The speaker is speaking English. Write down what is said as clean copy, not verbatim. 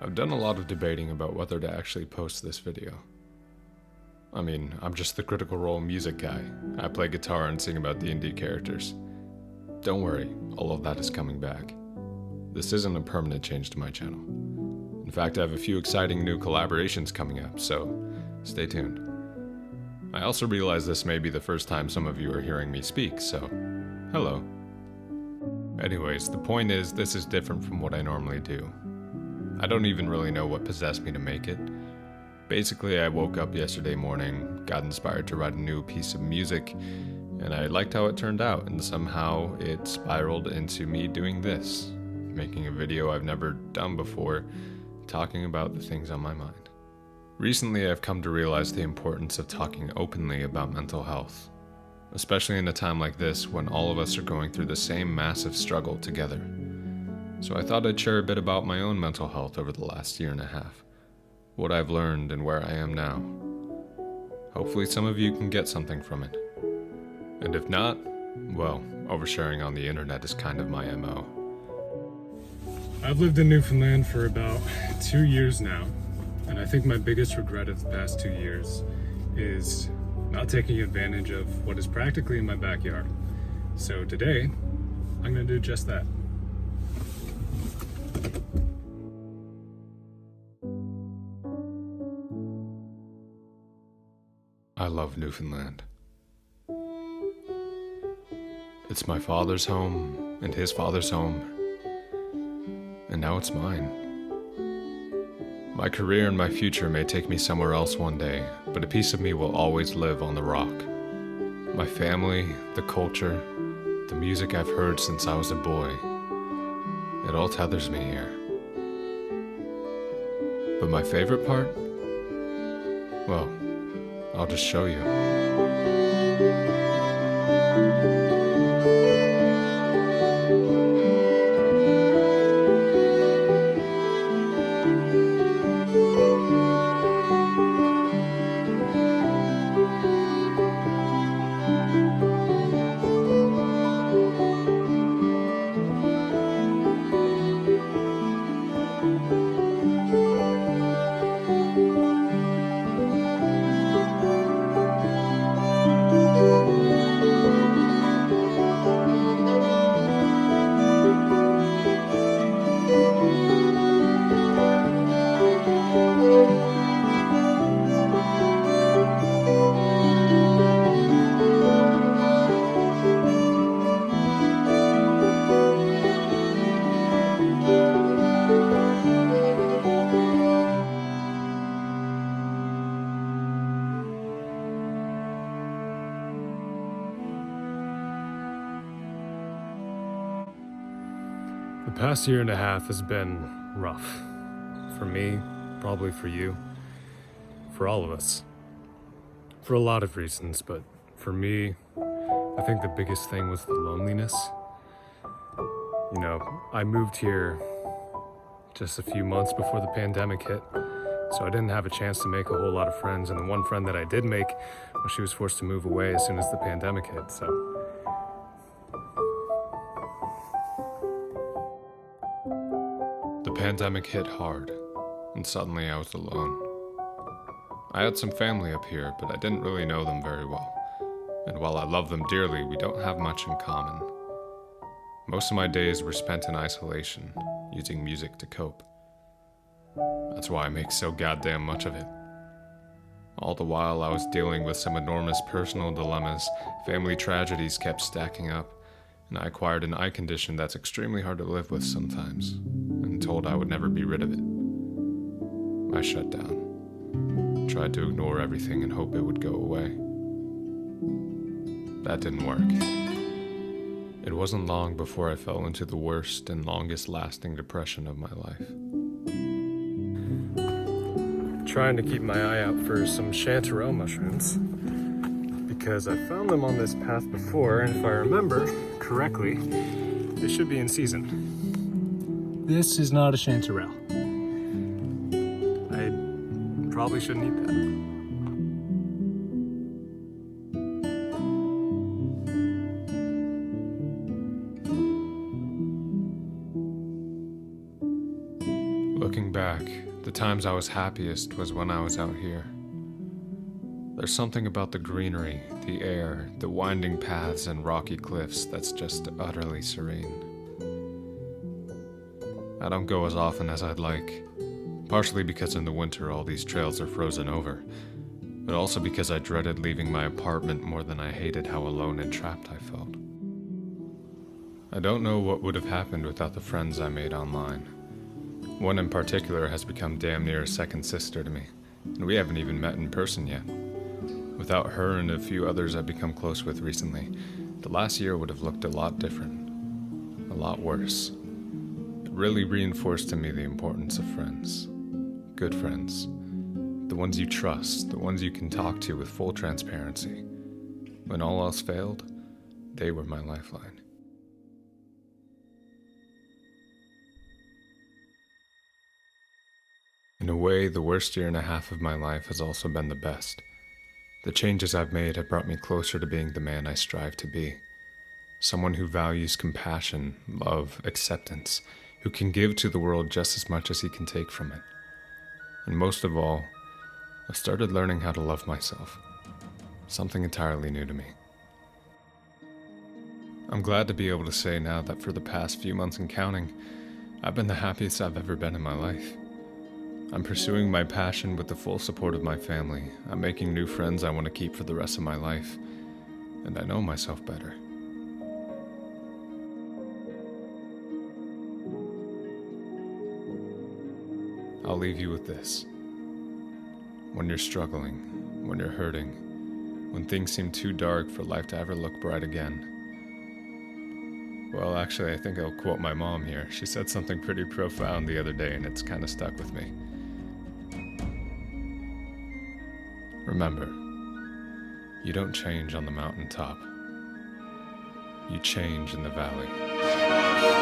I've done a lot of debating about whether to actually post this video. I mean, I'm just the Critical Role music guy. I play guitar and sing about D&D characters. Don't worry, all of that is coming back. This isn't a permanent change to my channel. In fact, I have a few exciting new collaborations coming up, so stay tuned. I also realize this may be the first time some of you are hearing me speak, so hello. Anyways, the point is, this is different from what I normally do. I don't even really know what possessed me to make it. Basically, I woke up yesterday morning, got inspired to write a new piece of music, and I liked how it turned out, and somehow it spiraled into me doing this, making a video I've never done before, talking about the things on my mind. Recently, I've come to realize the importance of talking openly about mental health, especially in a time like this when all of us are going through the same massive struggle together. So I thought I'd share a bit about my own mental health over the last year and a half, what I've learned and where I am now. Hopefully some of you can get something from it. And if not, well, oversharing on the internet is kind of my MO. I've lived in Newfoundland for about 2 years now, and I think my biggest regret of the past 2 years is not taking advantage of what is practically in my backyard. So today, I'm going to do just that. I love Newfoundland. It's my father's home, and his father's home, and now it's mine. My career and my future may take me somewhere else one day, but a piece of me will always live on the rock. My family, the culture, the music I've heard since I was a boy, it all tethers me here. But my favorite part? Well, I'll just show you. The past year and a half has been rough. For me, probably for you, for all of us. For a lot of reasons, but for me, I think the biggest thing was the loneliness. You know, I moved here just a few months before the pandemic hit, so I didn't have a chance to make a whole lot of friends, and the one friend that I did make, well, she was forced to move away as soon as the pandemic hit, so. The pandemic hit hard, and suddenly I was alone. I had some family up here, but I didn't really know them very well. And while I love them dearly, we don't have much in common. Most of my days were spent in isolation, using music to cope. That's why I make so goddamn much of it. All the while I was dealing with some enormous personal dilemmas, family tragedies kept stacking up, and I acquired an eye condition that's extremely hard to live with sometimes, and told I would never be rid of it. I shut down, tried to ignore everything and hope it would go away. That didn't work. It wasn't long before I fell into the worst and longest lasting depression of my life. Trying to keep my eye out for some chanterelle mushrooms because I found them on this path before, and if I remember correctly, they should be in season. This is not a chanterelle. I probably shouldn't eat that. Looking back, the times I was happiest was when I was out here. There's something about the greenery, the air, the winding paths and rocky cliffs that's just utterly serene. I don't go as often as I'd like, partially because in the winter all these trails are frozen over, but also because I dreaded leaving my apartment more than I hated how alone and trapped I felt. I don't know what would have happened without the friends I made online. One in particular has become damn near a second sister to me, and we haven't even met in person yet. Without her and a few others I've become close with recently, the last year would have looked a lot different, a lot worse. It really reinforced to me the importance of friends. Good friends. The ones you trust, the ones you can talk to with full transparency. When all else failed, they were my lifeline. In a way, the worst year and a half of my life has also been the best. The changes I've made have brought me closer to being the man I strive to be. Someone who values compassion, love, acceptance, who can give to the world just as much as he can take from it. And most of all, I've started learning how to love myself. Something entirely new to me. I'm glad to be able to say now that for the past few months and counting, I've been the happiest I've ever been in my life. I'm pursuing my passion with the full support of my family. I'm making new friends I want to keep for the rest of my life. And I know myself better. I'll leave you with this. When you're struggling, when you're hurting, when things seem too dark for life to ever look bright again. Well, actually, I think I'll quote my mom here. She said something pretty profound the other day, and it's kind of stuck with me. Remember, you don't change on the mountaintop. You change in the valley.